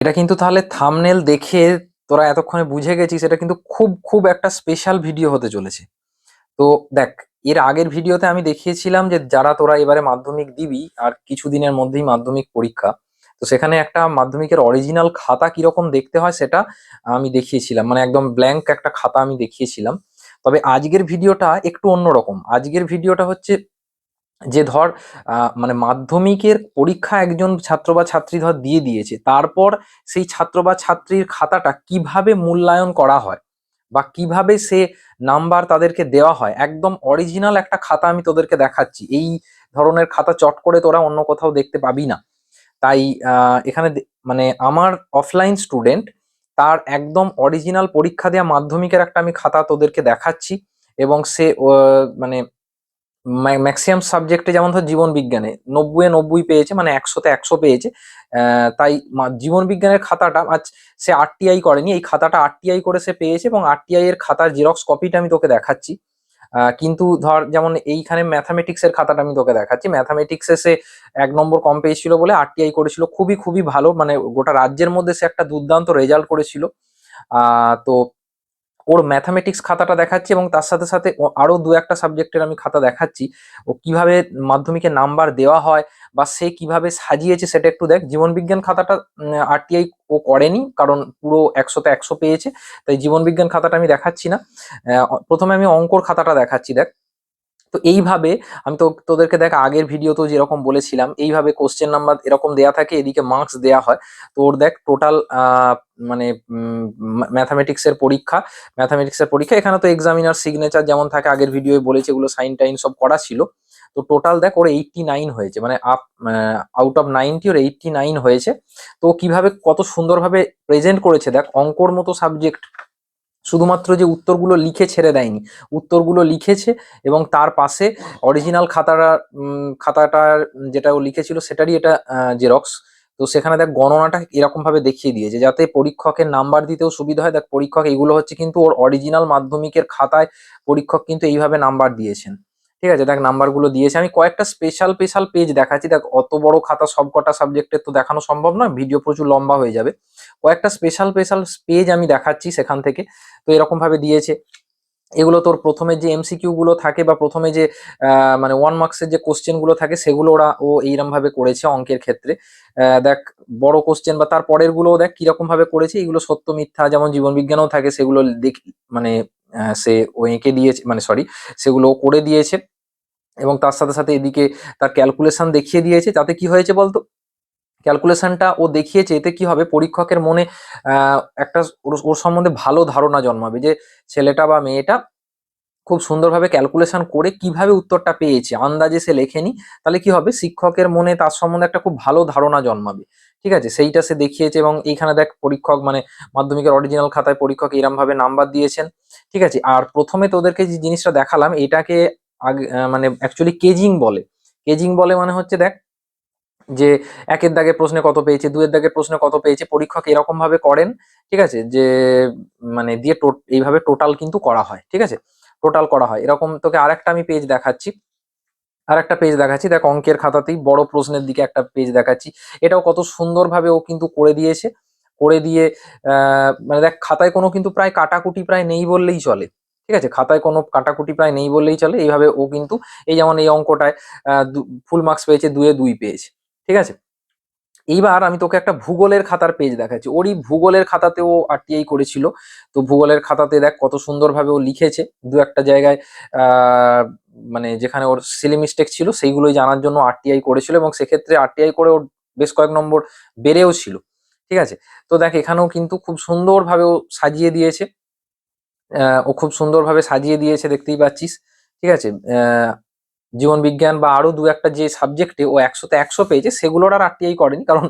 এটা কিন্তু তাহলে থাম্বনেল দেখে তোরা এতক্ষণে বুঝে গেছিস, এটা কিন্তু খুব খুব একটা স্পেশাল ভিডিও হতে চলেছে। তো দেখ, এর আগের ভিডিওতে আমি দেখিয়েছিলাম যে যারা তোরা এবারে মাধ্যমিক দিবি আর কিছুদিনের মধ্যেই মাধ্যমিক পরীক্ষা, তো সেখানে একটা মাধ্যমিকের অরিজিনাল খাতা কিরকম দেখতে হয় সেটা আমি দেখিয়েছিলাম, মানে একদম ব্ল্যাঙ্ক একটা খাতা আমি দেখিয়েছিলাম। তবে আজকের ভিডিওটা একটু অন্যরকম। আজকের ভিডিওটা হচ্ছে যে ধর মানে মাধ্যমিকের পরীক্ষা একজন ছাত্র বা ছাত্রী ধর দিয়ে দিয়েছে, তারপর সেই ছাত্র বা ছাত্রীর খাতাটা কিভাবে মূল্যায়ন করা হয় বা কিভাবে সে নাম্বার তাদেরকে দেওয়া হয়, একদম অরিজিনাল একটা খাতা আমি তোদেরকে দেখাচ্ছি। এই ধরনের খাতা চট করে তোরা অন্য কোথাও দেখতে পাবি না। তাই এখানে মানে আমার অফলাইন স্টুডেন্ট, তার একদম অরিজিনাল পরীক্ষা দেওয়া মাধ্যমিকের একটা আমি খাতা তোদেরকে দেখাচ্ছি। এবং সে মানে ম্যাক্সিমাম সাবজেক্টে, যেমন ধর জীবন বিজ্ঞানে 90-এ 90 পেয়েছে, মানে 100-তে 100 পেয়েছে। তাই জীবন বিজ্ঞানের খাতাটা আজ সে আরটিআই করেনি, এই খাতাটা আরটিআই করে সে পেয়েছে, এবং আরটিআই এর খাতার জেরক্স কপিটা আমি তোকে দেখাচ্ছি। কিন্তু ধর যেমন এইখানে ম্যাথামেটিক্স এর খাতাটা আমি তোকে দেখাচ্ছি, ম্যাথামেটিক্সে সে 1 নম্বর কম পেয়েছিল বলে আরটিআই করেছিল, খুবই খুবই ভালো, মানে গোটা রাজ্যের মধ্যে সে একটা দুর্দান্ত রেজাল্ট করেছিল। তো ওর ম্যাথামেটিক্স খাতাটা দেখাচ্ছি, এবং তার সাথে সাথে আরো দু একটা সাবজেক্টের আমি খাতা দেখাচ্ছি। ও কিভাবে মাধ্যমিকে নাম্বার দেওয়া হয় বা সে কিভাবে সাজিয়েছে সেটা একটু দেখ। জীবন বিজ্ঞান খাতাটা আরটিআই ও করেনি, কারণ পুরো 100-তে 100 পেয়েছে, তাই জীবন বিজ্ঞান খাতাটা আমি দেখাচ্ছি না। প্রথমে আমি অঙ্কর খাতাটা দেখাচ্ছি, দেখ। তো এইভাবে আমি তো তোদেরকে দেখ আগের ভিডিওতেও যেরকম বলেছিলাম, এইভাবে কোশ্চেন নাম্বার এরকম দেয়া থাকে, এদিকে মার্কস দেয়া হয়। তো ওর দেখ টোটাল মানে ম্যাথামেটিক্স এর পরীক্ষা এখানে তো এক্সামিনার সিগনেচার যেমন থাকে, আগের ভিডিও বলেছে, এগুলো সাইন টাইন সব করা ছিল। তো টোটাল দেখ ওর 89 হয়েছে, মানে আউট অফ 90 ওর 89 হয়েছে। তো ও কিভাবে কত সুন্দরভাবে প্রেজেন্ট করেছে দেখ, অঙ্কর মতো সাবজেক্ট শুধুমাত্র যে উত্তরগুলো লিখে ছেড়ে দেয়নি, উত্তরগুলো লিখেছে এবং তার পাশে অরিজিনাল খাতাটার যেটা ও লিখেছিল সেটারই এটা জেরক্স। তো সেখানে দেখ গণনাটা এরকম ভাবে দেখিয়ে দিয়েছে যাতে পরীক্ষকের নাম্বার দিতেও সুবিধা হয়। দেখ পরীক্ষক, এগুলো হচ্ছে কিন্তু ওর অরিজিনাল মাধ্যমিকের খাতায় পরীক্ষক কিন্তু এইভাবে নাম্বার দিয়েছেন। ঠিক আছে, দেখ নাম্বারগুলো দিয়েছে। আমি কয়েকটা স্পেশাল স্পেশাল পেজ দেখাচ্ছি, দেখ অত বড় খাতা সব কটা সাবজেক্টের তো দেখানো সম্ভব নয়, ভিডিও প্রচুর লম্বা হয়ে যাবে। কয়েকটা স্পেশাল স্পেশাল পেজ আমি দেখাচ্ছি সেখান থেকে। তো এরকম ভাবে দিয়েছে। এগুলো তোর প্রথমে যে এমসিকিউ গুলো থাকে বা প্রথমে যে মানে 1 মার্কসের যে কোশ্চেন গুলো থাকে, সেগুলো ও এইরকম ভাবে করেছে অঙ্কের ক্ষেত্রে। দেখ বড় কোশ্চেন বা তার পরের গুলো দেখ কিরকম ভাবে করেছে, এগুলো সত্য মিথ্যা যেমন জীবন বিজ্ঞানেও থাকে, সেগুলো দেখ মানে সে ও এঁকে দিয়েছে, মানে সরি, সেগুলো ও করে দিয়েছে। এবং তার সাথে সাথে এদিকে তার ক্যালকুলেশন দেখিয়ে দিয়েছে। তাতে কি হয়েছে বলতো, ক্যালকুলেশনটা ও দেখিয়েছে, এতে কি হবে পরীক্ষকের মনে একটা ওর ওর সম্বন্ধে ভালো ধারণা জন্মাবে যে ছেলেটা বা মেয়েটা খুব সুন্দরভাবে ক্যালকুলেশন করে কিভাবে উত্তরটা পেয়েছে, আন্দাজে সে লেখেনি। তাহলে কি হবে, শিক্ষকের মনে তার সম্বন্ধে একটা খুব ভালো ধারণা জন্মাবে। ঠিক আছে, সেইটা সে দেখিয়েছে। এবং এইখানে দেখ পরীক্ষক মানে মাধ্যমিকের অরিজিনাল খাতায় পরীক্ষক এরম ভাবে নাম্বার দিয়েছেন। ঠিক আছে, আর প্রথমে তোদেরকে যে জিনিসটা দেখালাম এটাকে আগে মানে অ্যাকচুয়ালি কেজিং বলে। কেজিং বলে মানে হচ্ছে দেখ, যে একের দাগের প্রশ্নে কত পেয়েছে, দুয়ের দাগের প্রশ্নে কত পেয়েছে, পরীক্ষক এরকম ভাবে করেন। ঠিক আছে, যে মানে দিয়ে এইভাবে টোটাল কিন্তু করা হয়। ঠিক আছে, টোটাল করা হয় এরকম। তোকে আরেকটা আমি পেজ দেখাচ্ছি, আরেকটা পেজ দেখাচ্ছি, দেখ অঙ্কের খাতাতেই বড় প্রশ্নের দিকে একটা পেজ দেখাচ্ছি। এটাও কত সুন্দরভাবে ও কিন্তু করে দিয়েছে। করে দিয়ে মানে দেখ খাতায় কোনো কিন্তু প্রায় কাটাকুটি প্রায় নেই বললেই চলে। ঠিক আছে, খাতায় কোনো কাটাকুটি প্রায় নেই বললেই চলে। এইভাবে ও কিন্তু এই যেমন এই অঙ্কটায় ফুল মার্কস পেয়েছে, 2-এ 2 পেয়েছে। ঠিক আছে, এইবার আমি তোকে একটা ভূগোলের খাতার পেজ দেখাচ্ছি। ওরই ভূগোলের খাতাতেও আরটিআই করেছিল। তো ভূগোলের খাতাতে দেখ কত সুন্দরভাবে ও লিখেছে। দু একটা জায়গায় আহ মানে যেখানে ওর সিলি মিস্টেক ছিল সেইগুলোই জানার জন্য আরটিআই করেছিল, এবং সেক্ষেত্রে আরটিআই করে ওর বেশ কয়েক নম্বর বেড়েও ছিল। ঠিক আছে, তো দেখ এখানেও কিন্তু খুব সুন্দরভাবে ও সাজিয়ে দিয়েছে। ও খুব সুন্দরভাবে সাজিয়ে দিয়েছে, দেখতেই পাচ্ছিস। ঠিক আছে, জীবন বিজ্ঞান বা আরো দু একটা যে সাবজেক্টে ও 100-তে 100 পেয়েছে, সেগুলোর আর আরটিআই করেনি, কারণ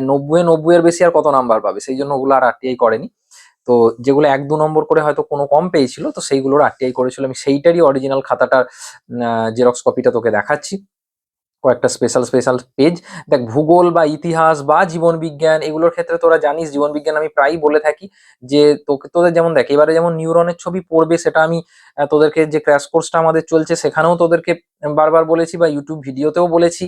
90-এ 90 এর বেশি আর কত নাম্বার পাবে, সেই জন্য ওগুলো আর আরটিআই করেনি। তো যেগুলো 1-2 নম্বর করে হয়তো কোনো কম পেয়েছিল, তো সেইগুলোর আরটিআই করেছিল। আমি সেইটারই অরিজিনাল খাতাটার জেরক্স কপিটা তোকে দেখাচ্ছি। কয়েকটা স্পেশাল স্পেশাল পেজ। দেখ ভূগোল বা ইতিহাস বা জীবন বিজ্ঞান এগুলোর ক্ষেত্রে তোরা জানিস, জীবন বিজ্ঞান আমি প্রায়ই বলে থাকি যে তোদের যেমন দেখ এবারে যেমন নিউরনের ছবি পড়বে, সেটা আমি তোদেরকে যে ক্র্যাশ কোর্সটা আমাদের চলছে সেখানেও তোদেরকে বারবার বলেছি বা ইউটিউব ভিডিওতেও বলেছি।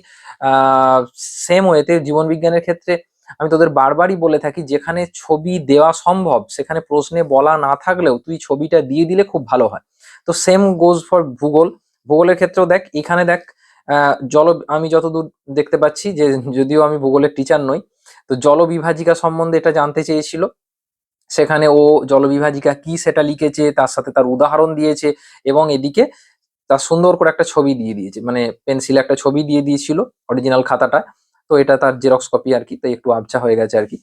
সেম ওয়েতে জীবন বিজ্ঞানের ক্ষেত্রে আমি তোদের বারবারই বলে থাকি যেখানে ছবি দেওয়া সম্ভব সেখানে প্রশ্নে বলা না থাকলেও তুই ছবিটা দিয়ে দিলে খুব ভালো হয়। তো সেম গোজ ফর ভূগোল। ভূগোলের ক্ষেত্রেও দেখ, এখানে দেখ জল, আমি যতদূর দেখতে পাচ্ছি যে, যদিও আমি ভূগোলের টিচার নই, তো জলবিভাজিকা সম্বন্ধে এটা জানতে চেয়েছিল। সেখানে ও জলবিভাজিকা কি সেটা লিখেছে, তার সাথে তার উদাহরণ দিয়েছে, এবং এদিকে তার সুন্দর করে একটা ছবি দিয়ে দিয়েছে, মানে পেন্সিলে একটা ছবি দিয়ে দিয়েছিল অরিজিনাল খাতাটা। তো এটা তার জেরক্স কপি আর কি, তাই একটু আবছা হয়ে গেছে আর কি।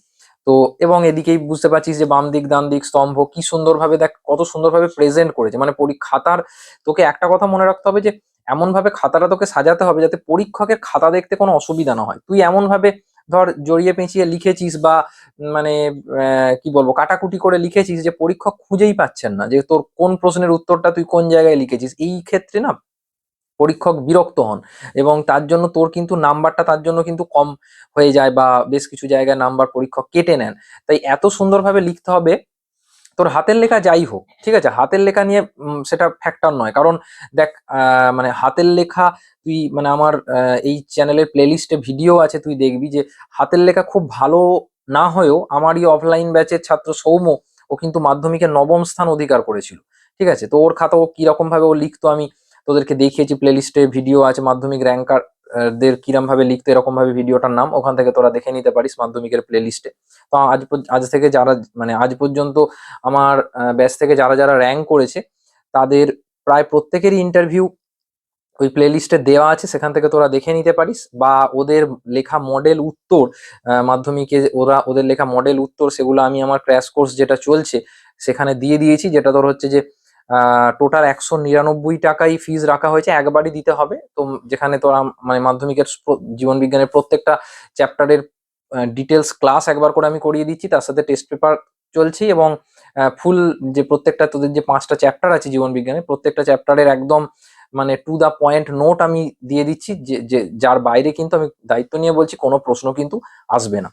তো এবং এদিকেই বুঝতে পারছিস যে বাম দিক ডান দিক স্তম্ভ কি সুন্দরভাবে দেখ, কত সুন্দরভাবে প্রেজেন্ট করেছে, মানে খাতার, তোকে একটা কথা মনে রাখতে হবে যে এমন ভাবে খাতাটা তোকে সাজাতে হবে যাতে পরীক্ষকের খাতা দেখতে কোনো অসুবিধা না হয়। তুই এমন ভাবে ধর জড়িয়ে পেঁচিয়ে লিখেছিস বা মানে কি বলবো কাটাকুটি করে লিখেছিস যে পরীক্ষক খুঁজেই পাচ্ছেন না যে তোর কোন প্রশ্নের উত্তরটা তুই কোন জায়গায় লিখেছিস। এই ক্ষেত্রে না পরীক্ষক বিরক্ত হন, এবং তার জন্য তোর কিন্তু নাম্বারটা তার জন্য কিন্তু কম হয়ে যায়, বা বেশ কিছু জায়গায় নাম্বার পরীক্ষক কেটে নেন। তাই এত সুন্দরভাবে লিখতে হবে, তোর হাতের লেখা যাই হোক, ঠিক আছে, হাতের লেখা নিয়ে সেটা ফ্যাক্টর নয়। কারণ দেখ মানে হাতের লেখা, তুই মানে আমার এই চ্যানেলের প্লেলিস্টে ভিডিও আছে, তুই দেখবি যে হাতের লেখা খুব ভালো না হয়েও আমারই অফলাইন ব্যাচের ছাত্র সৌম্য, ও কিন্তু মাধ্যমিকে নবম স্থান অধিকার করেছিল। ঠিক আছে, তো ওর খাতা ও কিরকম ভাবে ও লিখতো আমি তোদেরকে দেখিয়েছি, প্লেলিস্টে ভিডিও আছে মাধ্যমিক র্যাঙ্কার দের কিরম ভাবে লিখতো, এরকম ভাবে ভিডিওটার নাম, ওখান থেকে তোরা দেখে নিতে পারিস মাধ্যমিকের প্লেলিস্টে। তো আজ থেকে যারা মানে আজ পর্যন্ত আমার ব্যাচ থেকে যারা যারা র্যাঙ্ক করেছে তাদের প্রায় প্রত্যেকেরই ইন্টারভিউ ওই প্লেলিস্টে দেওয়া আছে, সেখান থেকে তোরা দেখে নিতে পারিস। বা ওদের লেখা মডেল উত্তর, মাধ্যমিকে ওদের লেখা মডেল উত্তর, সেগুলো আমি আমার ক্র্যাশ কোর্স যেটা চলছে সেখানে দিয়ে দিয়েছি, যেটা তোর হচ্ছে যে টোটাল 199 টাকাই ফিজ রাখা হয়েছে, একবারই দিতে হবে। তো যেখানে তোরা মানে মাধ্যমিকের জীবন বিজ্ঞানের প্রত্যেকটা চ্যাপ্টারের ডিটেলস ক্লাস একবার করে আমি করিয়ে দিচ্ছি, তার সাথে টেস্ট পেপার চলছে, এবং ফুল যে প্রত্যেকটা তোদের যে 5টা চ্যাপ্টার আছে জীবন বিজ্ঞানের প্রত্যেকটা চ্যাপ্টারের একদম মানে টু দা পয়েন্ট নোট আমি দিয়ে দিচ্ছি, যে যার বাইরে কিন্তু আমি দায়িত্ব নিয়ে বলছি কোনো প্রশ্ন কিন্তু আসবে না।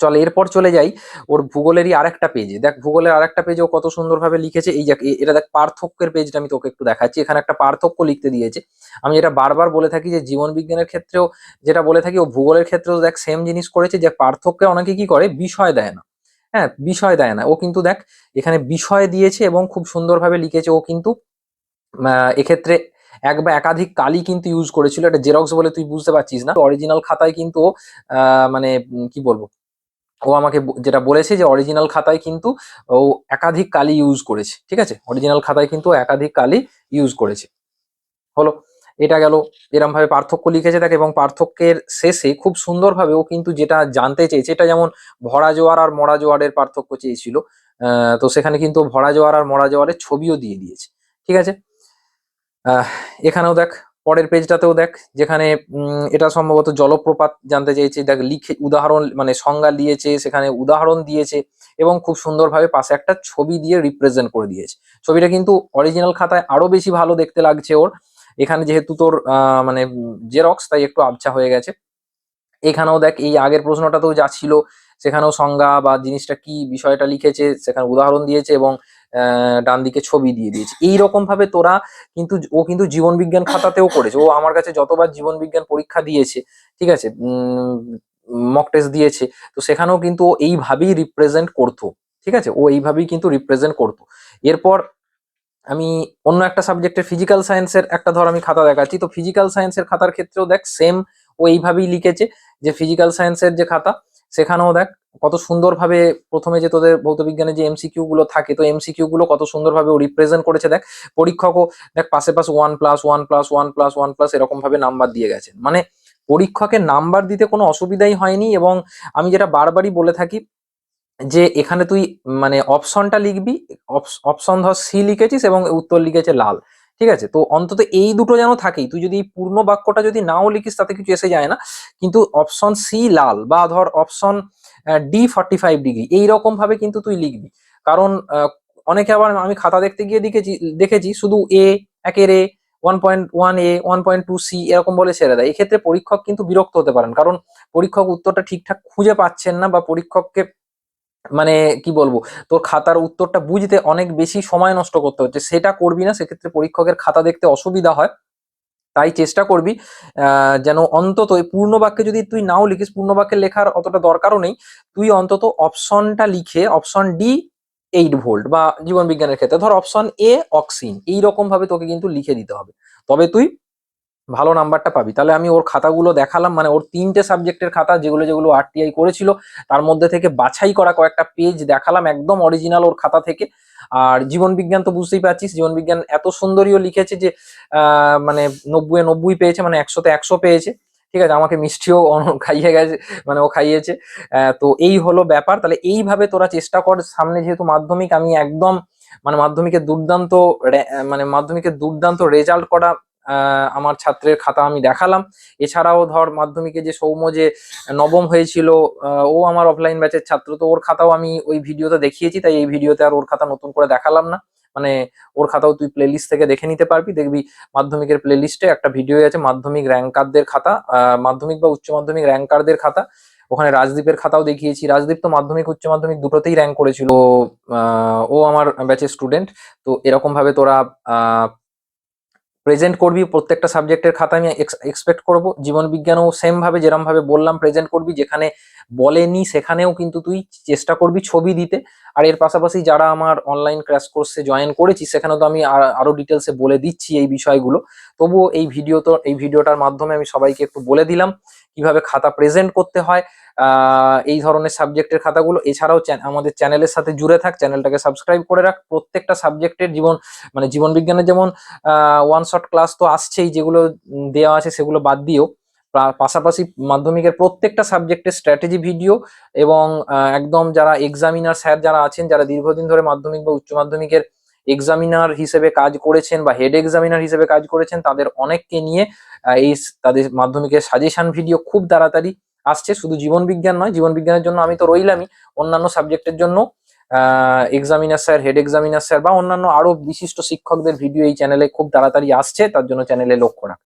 চল এরপর চলে যাই ওর ভূগোলেরই আরেকটা পেজে। দেখ ভূগোলের আরেকটা পেজে ও কত সুন্দরভাবে লিখেছে, এই দেখ এটা দেখ পার্থক্যের পেজটা আমি তোকে একটু দেখাচ্ছি, এখানে একটা পার্থক্য লিখতে দিয়েছে। আমি যেটা বারবার বলে থাকি যে জীবন বিজ্ঞানের ক্ষেত্রেও যেটা বলে থাকি, ও ভূগোলের ক্ষেত্রেও দেখ সেম জিনিস করেছে, যে পার্থক্যে অনেকে কি করে বিষয় দেয় না। হ্যাঁ, বিষয় দেয় না, ও কিন্তু দেখ এখানে বিষয় দিয়েছে এবং খুব সুন্দরভাবে লিখেছে। ও কিন্তু এক্ষেত্রে এক বা একাধিক কালি কিন্তু ইউজ করেছিল, এটা জেরক্স বলে তুই বুঝতে পারছিস না, অরিজিনাল খাতায় কিন্তু ও, মানে কি বলবো, ও আমাকে যেটা বলেছে যে অরিজিনাল খাতায় কিন্তু ও একাধিক কালি ইউজ করেছে। ঠিক আছে, অরিজিনাল খাতায় কিন্তু ও একাধিক কালি ইউজ করেছে। হলো, এটা গেল এরম ভাবে পার্থক্য লিখেছে দেখ, এবং পার্থক্যের শেষে খুব সুন্দরভাবে ও কিন্তু যেটা জানতে চেয়েছে, এটা যেমন ভরা জোয়ার আর মরা জোয়ারের পার্থক্য চেয়েছিল, তো সেখানে কিন্তু ও ভরা জোয়ার আর মরা জোয়ারের ছবিও দিয়ে দিয়েছে। ঠিক আছে, আহ এখানেও দেখ পরের পেজটাতেও দেখ, যেখানে এটা সম্ভবত জলপ্রপাত জানতে চেয়েছে, দেখ লিখে উদাহরণ মানে সংজ্ঞা দিয়েছে, সেখানে উদাহরণ দিয়েছে, এবং খুব সুন্দরভাবে পাশে একটা ছবি দিয়ে রিপ্রেজেন্ট করে দিয়েছে। ছবিটা কিন্তু অরিজিনাল খাতায় আরো বেশি ভালো দেখতে লাগছে ওর, এখানে যেহেতু তোর মানে জেরক্স, তাই একটু আবছা হয়ে গেছে। এখানেও দেখ এই আগের প্রশ্নটাতেও যা ছিল, সেখানেও সংজ্ঞা বা জিনিসটা কি বিষয়টা লিখেছে, সেখানে উদাহরণ দিয়েছে, এবং ডান দিকে ছবি দিয়ে দিয়েছে। এইরকম ভাবে তোরা কিন্তু, ও কিন্তু জীবন বিজ্ঞান খাতাতেও করেছে, ও আমার কাছে যতবার জীবন বিজ্ঞান পরীক্ষা দিয়েছে, ঠিক আছে, মক টেস্ট দিয়েছে, তো সেখানেও কিন্তু ও এইভাবেই রিপ্রেজেন্ট করতো। ঠিক আছে, ও এইভাবেই কিন্তু রিপ্রেজেন্ট করতো। এরপর আমি অন্য একটা সাবজেক্টের ফিজিক্যাল সায়েন্সের একটা ধর আমি খাতা দেখাচ্ছি, তো ফিজিক্যাল সায়েন্সের খাতার ক্ষেত্রেও দেখ সেম ও এইভাবেই লিখেছে, যে ফিজিক্যাল সায়েন্সের যে খাতা সেখানেও দেখ কত সুন্দরভাবে প্রথমে যে তোদের ভৌত বিজ্ঞানের যে এমসিকিউ গুলো থাকে, তো এমসিকিউ গুলো কত সুন্দরভাবে ও রিপ্রেজেন্ট করেছে দেখ। পরীক্ষকও দেখ পাশে পাশে 1+1+1+1+1+ এরকম ভাবে নাম্বার দিয়ে গেছে, মানে পরীক্ষকের নাম্বার দিতে কোনো অসুবিধাই হয়নি। এবং আমি যেটা বারবারই বলে থাকি যে এখানে তুই মানে অপশনটা লিখবি, অপশন ধর সি লিখেছিস এবং উত্তর লিখেছে লাল। ঠিক আছে, তো অন্তত এই দুটো যেন থাকেই, তুই যদি এই পূর্ণ বাক্যটা যদি নাও লিখিস তাতে কিছু এসে যায় না, কিন্তু অপশন সি লাল বা ধর অপশন ডি 45 ডিগ্রি এইরকম ভাবে কিন্তু তুই লিখবি। কারণ অনেকে আবার আমি খাতা দেখতে গিয়ে দেখেছি শুধু একের এ 1.1 1.2 সি এরকম বলে ছেড়ে দেয়। এক্ষেত্রে পরীক্ষক কিন্তু বিরক্ত হতে পারেন, কারণ পরীক্ষক উত্তরটা ঠিকঠাক খুঁজে পাচ্ছেন না, বা পরীক্ষককে মানে কি বলবো, তোর খাতার উত্তরটা বুঝতে অনেক বেশি সময় নষ্ট করতে হচ্ছে, সেটা করবি না, সেক্ষেত্রে পরীক্ষকের খাতা দেখতে অসুবিধা হয়। তাই চেষ্টা করবি যেন অন্তত এই পূর্ণ বাক্যে যদি তুই নাও লিখিস, পূর্ণ বাক্যে লেখার অতটা দরকারও নেই, তুই অন্তত অপশনটা লিখে অপশন ডি 8 ভোল্ট, বা জীবন বিজ্ঞানের ক্ষেত্রে ধর অপশন এ অক্সিন, এইরকম ভাবে তোকে কিন্তু লিখে দিতে হবে, তবে তুই ভালো নাম্বারটা পাবি। তাহলে আমি ওর খাতাগুলো দেখালাম, মানে ওর 3টে সাবজেক্টের খাতা যেগুলো যেগুলো আরটিআই করেছিল, তার মধ্যে থেকে বাছাই করা কয়েকটা পেজ দেখালাম একদম অরিজিনাল ওর খাতা থেকে। আর জীবন বিজ্ঞান তো বুঝতেই পারছিস, জীবন বিজ্ঞান এত সুন্দরীও লিখেছে যে মানে 90-এ 90 পেয়েছে, মানে 100-তে 100 পেয়েছে। ঠিক আছে, আমাকে মিষ্টিও খাইয়ে গেছে, মানে ও খাইয়েছে। তো এই হলো ব্যাপার। তাহলে এইভাবে তোরা চেষ্টা কর, সামনে যেহেতু মাধ্যমিক, আমি একদম মানে মাধ্যমিকের দুর্দান্ত রেজাল্ট করা আমার ছাত্রের খাতা আমি দেখালাম। এছাড়াও ধর মাধ্যমিকে যে সৌম্য যে নবম হয়েছিল, ও আমার অফলাইন ব্যাচের ছাত্র, তো ওর খাতাও আমি ওই ভিডিওতে দেখিয়েছি, তাই এই ভিডিওতে আর ওর খাতা নতুন করে দেখালাম না। মানে ওর খাতাও তুই প্লেলিস্ট থেকে দেখে নিতে পারবি, দেখবি মাধ্যমিকের প্লেলিস্টে একটা ভিডিও আছে মাধ্যমিক র্যাঙ্কারদের খাতা, মাধ্যমিক বা উচ্চ মাধ্যমিক র্যাঙ্কারদের খাতা। ওখানে রাজদীপের খাতাও দেখিয়েছি। রাজদীপ তো মাধ্যমিক উচ্চ মাধ্যমিক দুটোতেই র্যাঙ্ক করেছিল। ও আমার ব্যাচের স্টুডেন্ট। তো এরকম ভাবে তোরা প্রেজেন্ট করবি, প্রত্যেকটা সাবজেক্টের খাতা আমি এক্সপেক্ট করব। জীবন বিজ্ঞানও সেম ভাবে যেরকম ভাবে বললাম প্রেজেন্ট করবি, যেখানে বলেনি সেখানেও কিন্তু তুই চেষ্টা করবি ছবি দিতে। আর এর পাশাপাশি যারা আমার অনলাইন ক্র্যাশ কোর্সে জয়েন করেছি, সেখানে তো আমি আরো ডিটেলসে বলে দিচ্ছি এই বিষয়গুলো। তবুও এই ভিডিওটার মাধ্যমে আমি সবাইকে একটু বলে দিলাম কিভাবে খাতা প্রেজেন্ট করতে হয় এই ধরনের সাবজেক্টের খাতাগুলো। এছাড়াও আমাদের চ্যানেলের সাথে জুড়ে থাক, চ্যানেলটাকে সাবস্ক্রাইব করে রাখ। প্রত্যেকটা সাবজেক্টের জীবন বিজ্ঞানের যেমন ওয়ান শট ক্লাস তো আসছেই, যেগুলো দেওয়া আছে সেগুলো বাদ দিও। পাশাপাশি মাধ্যমিকের প্রত্যেকটা সাবজেক্টের স্ট্র্যাটেজি ভিডিও, এবং একদম যারা এক্সামিনার স্যার যারা আছেন, যারা দীর্ঘদিন ধরে মাধ্যমিক বা উচ্চ মাধ্যমিকের এক্সামিনার হিসেবে কাজ করেছেন বা হেড এক্সামিনার হিসেবে কাজ করেছেন, তাদের অনেককে নিয়ে তাদের মাধ্যমিকের সাজেশন ভিডিও খুব তাড়াতাড়ি আসছে। শুধু জীবন বিজ্ঞান নয়, জীবন বিজ্ঞানের জন্য আমি তো রইলামই, অন্যান্য সাবজেক্টের জন্য examiner sir, head examiner sir বা অন্যান্য আরো বিশিষ্ট শিক্ষকদের ভিডিও এই চ্যানেলে খুব তাড়াতাড়ি আসছে, তার জন্য চ্যানেলে লক্ষ্য রাখ।